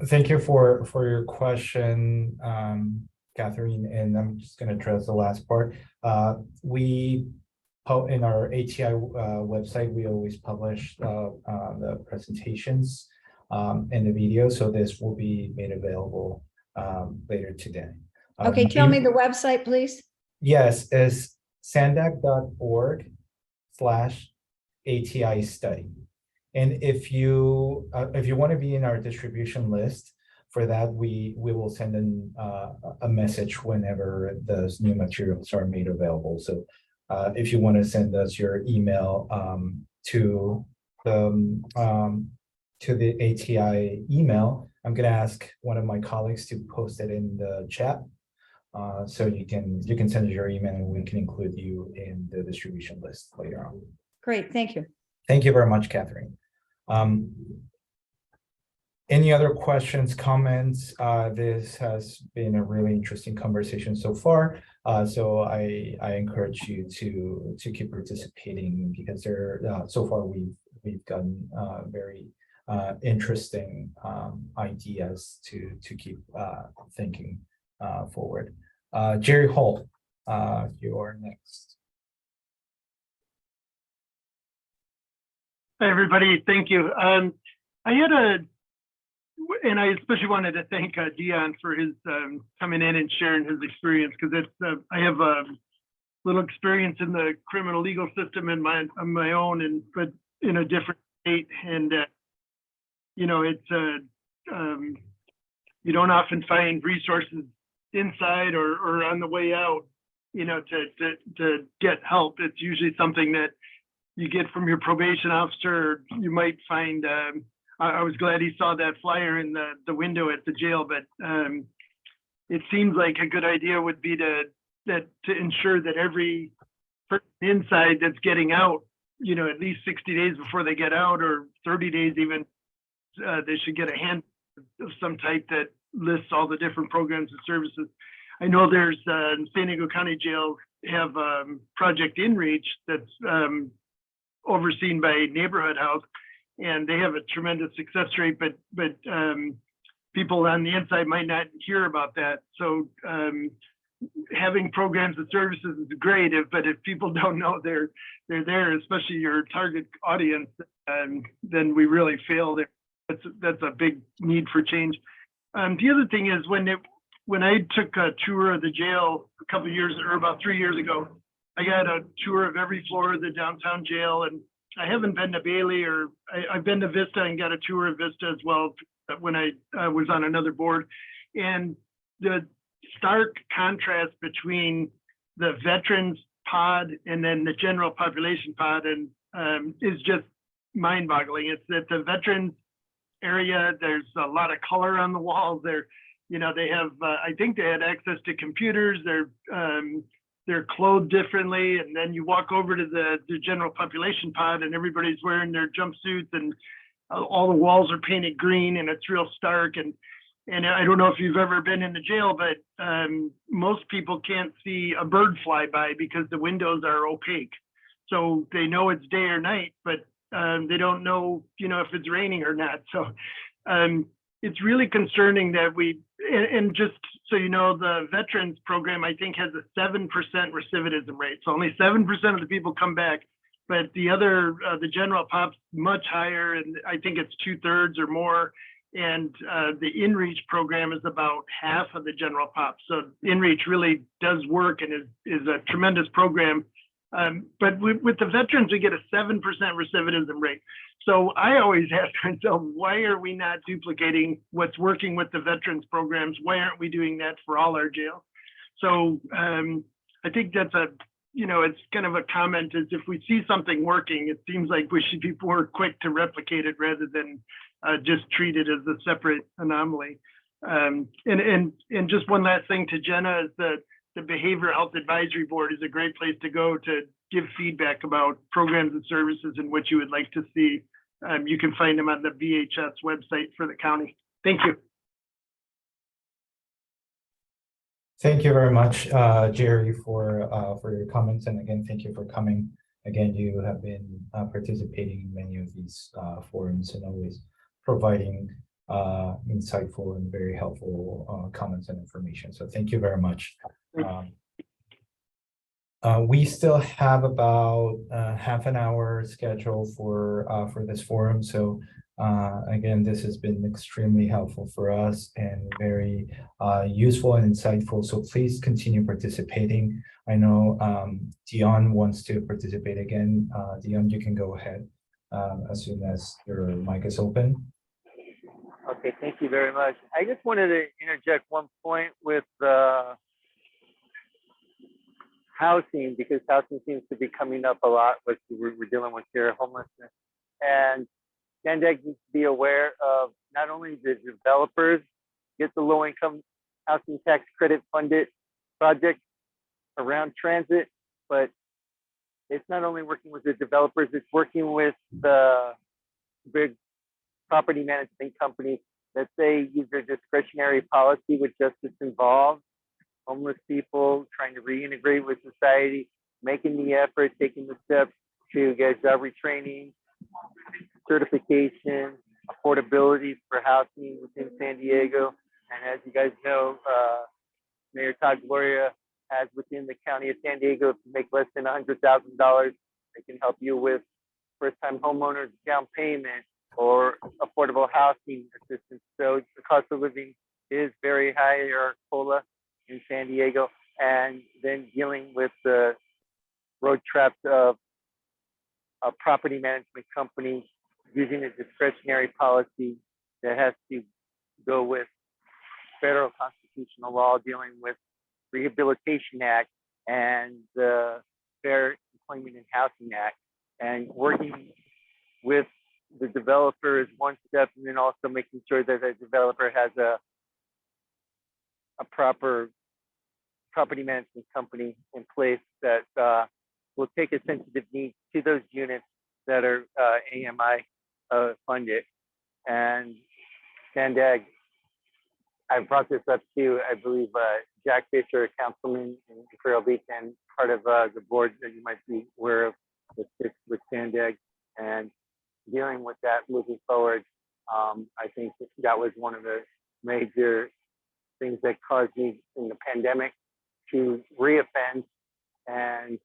Thank you for your question, Catherine, and I'm just going to address the last part. In our ATI website, we always publish the presentations and the video, so this will be made available later today. Okay, tell me the website, please. Yes, it's sandac.org/ATI study. And if you want to be in our distribution list, for that we will send in a message whenever those new materials are made available. So if you want to send us your email to the ATI email, I'm going to ask one of my colleagues to post it in the chat. So you can send us your email and we can include you in the distribution list later on. Great, thank you. Thank you very much, Catherine. Any other questions, comments? This has been a really interesting conversation so far. So I encourage you to keep participating, because so far we've gotten very interesting ideas to keep thinking forward. Jerry Hall, you're next. Hi, everybody. Thank you. I had and I especially wanted to thank Dion for his coming in and sharing his experience, because it's I have a little experience in the criminal legal system in on my own, but in a different state, and it's you don't often find resources inside or on the way out, to get help. It's usually something that you get from your probation officer. You might find, I was glad he saw that flyer in the window at the jail, but it seems like a good idea would be to ensure that every person inside that's getting out, at least 60 days before they get out, or 30 days even, they should get a hand of some type that lists all the different programs and services. I know there's San Diego County Jail have Project InReach that's overseen by Neighborhood House, and they have a tremendous success rate, but people on the inside might not hear about that. So having programs and services is great, but if people don't know they're there, especially your target audience, then we really fail there. That's a big need for change. The other thing is, when I took a tour of the jail a couple of years, or about 3 years ago, I got a tour of every floor of the downtown jail, and I haven't been to Bailey, or I've been to Vista and got a tour of Vista as well when I was on another board. And the stark contrast between the veterans pod and then the general population pod and is just mind-boggling. It's that the veterans area, there's a lot of color on the walls there. They have, I think they had access to computers. They're clothed differently. And then you walk over to the general population pod and everybody's wearing their jumpsuits, and all the walls are painted green, and it's real stark. And I don't know if you've ever been in the jail, but most people can't see a bird fly by because the windows are opaque. So they know it's day or night, but they don't know, if it's raining or not. So it's really concerning that and just so you know, the veterans program, I think, has a 7% recidivism rate. So only 7% of the people come back, but the other, the general pop's much higher, and I think it's 2/3 or more. And the InReach program is about half of the general pop. So InReach really does work and is a tremendous program. But with the veterans, we get a 7% recidivism rate. So I always ask myself, why are we not duplicating what's working with the veterans programs? Why aren't we doing that for all our jails? So I think that's it's kind of a comment, is if we see something working, it seems like we should be more quick to replicate it rather than just treat it as a separate anomaly. And just one last thing to Jenna is that the Behavioral Health Advisory Board is a great place to go to give feedback about programs and services and what you would like to see. You can find them on the BHS website for the county. Thank you. Thank you very much, Jerry, for your comments. And again, thank you for coming. Again, you have been participating in many of these forums and always providing insightful and very helpful comments and information. So thank you very much. We still have about half an hour scheduled for this forum. So again, this has been extremely helpful for us and very useful and insightful. So please continue participating. I know Dion wants to participate again. Dion, you can go ahead as soon as your mic is open. Okay, thank you very much. I just wanted to interject one point with housing, because housing seems to be coming up a lot, what we're dealing with here, homelessness. And Sandag needs to be aware of not only the developers get the low-income housing tax credit funded projects around transit, but it's not only working with the developers, it's working with the big property management companies that they use their discretionary policy with justice involved, homeless people trying to reintegrate with society, making the effort, taking the steps to get job retraining, certification, affordability for housing within San Diego. And as you guys know, Mayor Todd Gloria has within the county of San Diego, if you make less than $100,000, they can help you with first-time homeowners down payment or affordable housing assistance. So the cost of living is very high in Arcola in San Diego, and then dealing with the road traps of a property management company using a discretionary policy that has to go with federal constitutional law dealing with Rehabilitation Act and the Fair Employment and Housing Act, and working with the developer is one step, and then also making sure that the developer has a proper property management company in place that will take a sensitive need to those units that are AMI funded. And Sandag, I brought this up to, I believe, Jack Fisher, a councilman in Imperial Beach, and part of the board that you might be aware of with Sandag, and dealing with that moving forward. I think that was one of the major things that caused me in the pandemic to reoffend and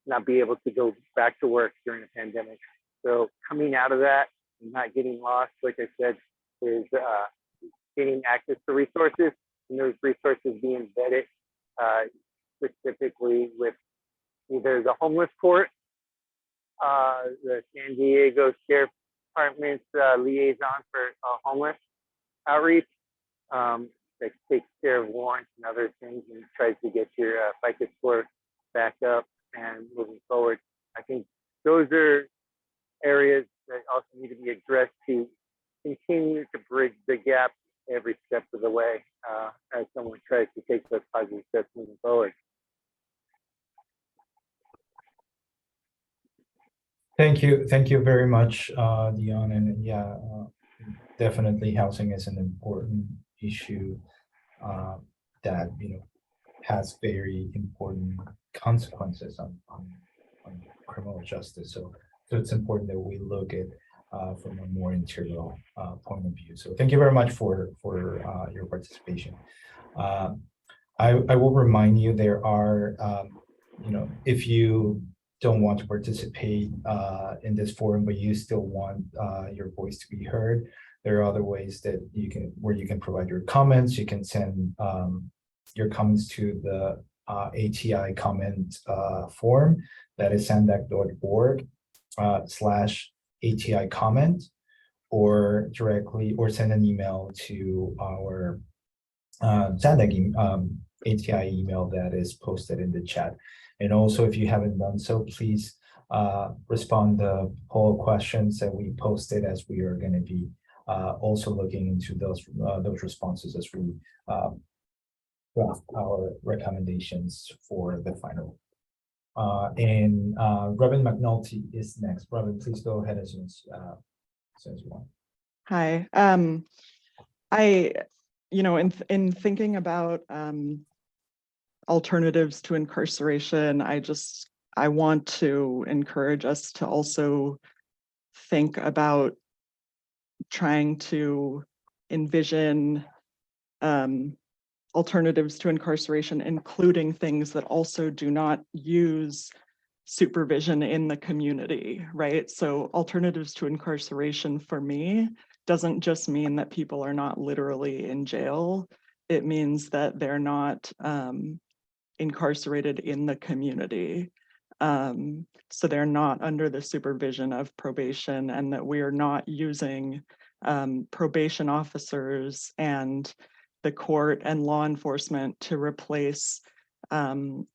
not be able to go back to work during the pandemic. So coming out of that and not getting lost, like I said, is getting access to resources, and those resources being vetted specifically with either the homeless court, the San Diego Sheriff Department's liaison for homeless outreach, that takes care of warrants and other things and tries to get your FICO score back up and moving forward. I think those are areas that also need to be addressed to continue to bridge the gap every step of the way as someone tries to take those positive steps moving forward. Thank you very much, Dion. And yeah, definitely housing is an important issue that has very important consequences on criminal justice. So it's important that we look at from a more integral point of view. So thank you very much for your participation. I will remind you there are if you don't want to participate in this forum, but you still want your voice to be heard, there are other ways that you can provide your comments. You can send your comments to the ATI comment form, that is sandac.org/ATI comment, or send an email to our Sandag ATI email that is posted in the chat. And also, if you haven't done so, please respond the poll questions that we posted, as we are going to be also looking into those responses as we draft our recommendations for the final. And Robin McNulty is next. Robin, please go ahead as soon as you want. Hi. In thinking about alternatives to incarceration, I want to encourage us to also think about trying to envision alternatives to incarceration, including things that also do not use supervision in the community, right? So alternatives to incarceration for me doesn't just mean that people are not literally in jail. It means that they're not incarcerated in the community. So they're not under the supervision of probation, and that we are not using probation officers and the court and law enforcement to replace clinicians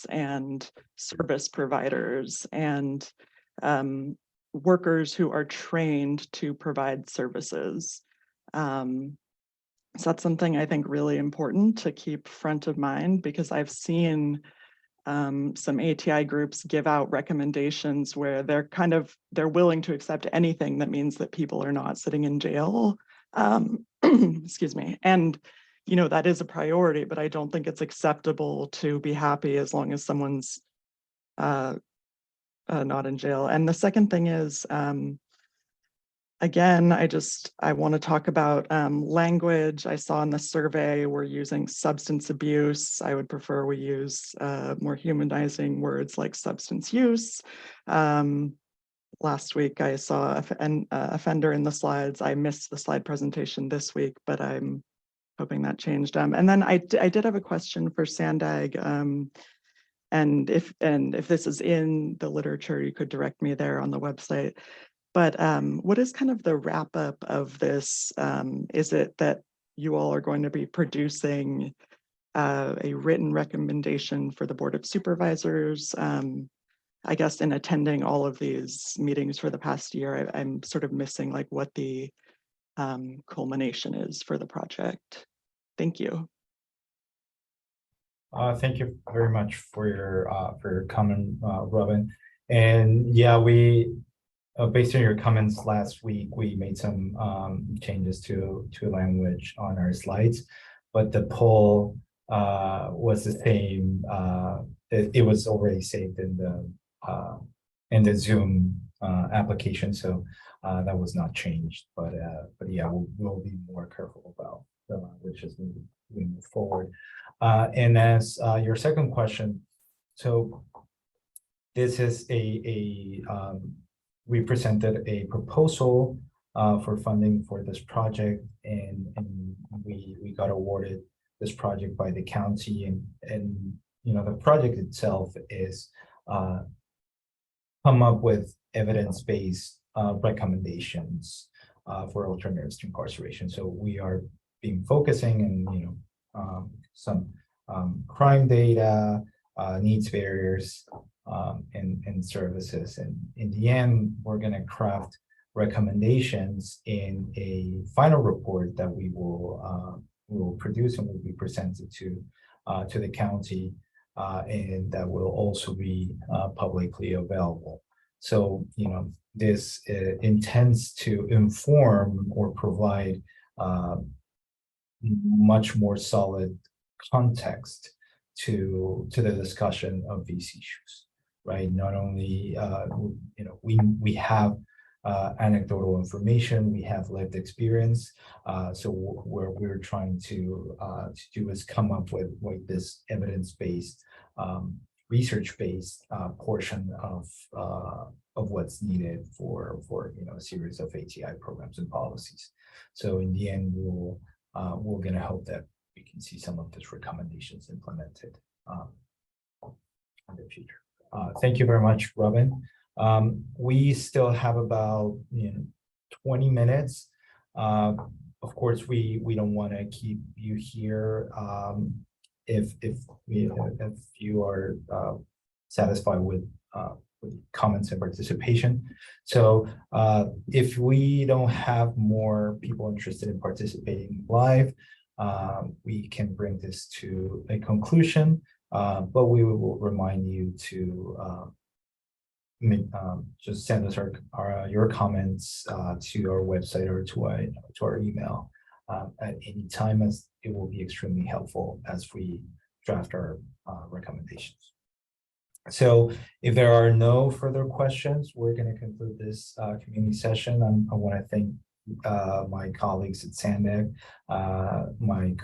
and service providers and workers who are trained to provide services. So that's something I think really important to keep front of mind, because I've seen some ATI groups give out recommendations where they're willing to accept anything that means that people are not sitting in jail. Excuse me. And that is a priority, but I don't think it's acceptable to be happy as long as someone's not in jail. And the second thing is, again, I want to talk about language. I saw in the survey we're using substance abuse. I would prefer we use more humanizing words like substance use. Last week I saw an offender in the slides. I missed the slide presentation this week, but I'm hoping that changed. And then I did have a question for Sandag. And if this is in the literature, you could direct me there on the website. But what is kind of the wrap up of this? Is it that you all are going to be producing a written recommendation for the Board of Supervisors? I guess in attending all of these meetings for the past year, I'm sort of missing like what the culmination is for the project. Thank you. Thank you very much for your comment, Robin. And yeah, we based on your comments last week, we made some changes to language on our slides, but the poll was the same. It was already saved in the Zoom application, so that was not changed. But yeah, we'll be more careful about the language as we move forward. And as your second question, so this is we presented a proposal for funding for this project, and we got awarded this project by the county, and you know, the project itself is come up with evidence-based recommendations for alternatives to incarceration. So we are being focusing and, you know, some crime data, needs barriers, and services. And in the end, we're going to craft recommendations in a final report that we will produce and will be presented to the county, and that will also be publicly available. So, you know, this intends to inform or provide much more solid context to the discussion of these issues, right? Not only you know, we have anecdotal information, we have lived experience. So what we're trying to do is come up with like this evidence-based, research-based portion of what's needed for you know, a series of ATI programs and policies. So in the end, we're going to hope that we can see some of these recommendations implemented in the future. Thank you very much, Robin. We still have about 20 minutes. Of course, we don't want to keep you here if you are satisfied with comments and participation. So if we don't have more people interested in participating live, we can bring this to a conclusion, but we will remind you to just send us your comments to our website or to our email at any time, as it will be extremely helpful as we draft our recommendations. So if there are no further questions, we're going to conclude this community session. I want to thank my colleagues at SANDAG, my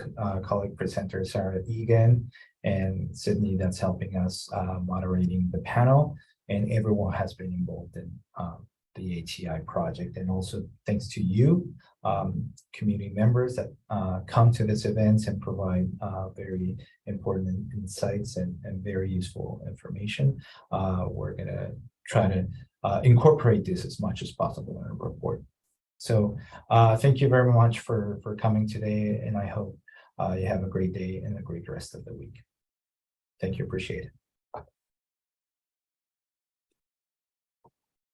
colleague presenter Sarah Egan, and Sydney that's helping us moderating the panel, and everyone has been involved in the ATI project. And also thanks to you, community members that come to this event and provide very important insights and very useful information. We're going to try to incorporate this as much as possible in our report. So thank you very much for coming today, and I hope you have a great day and a great rest of the week. Thank you, appreciate it.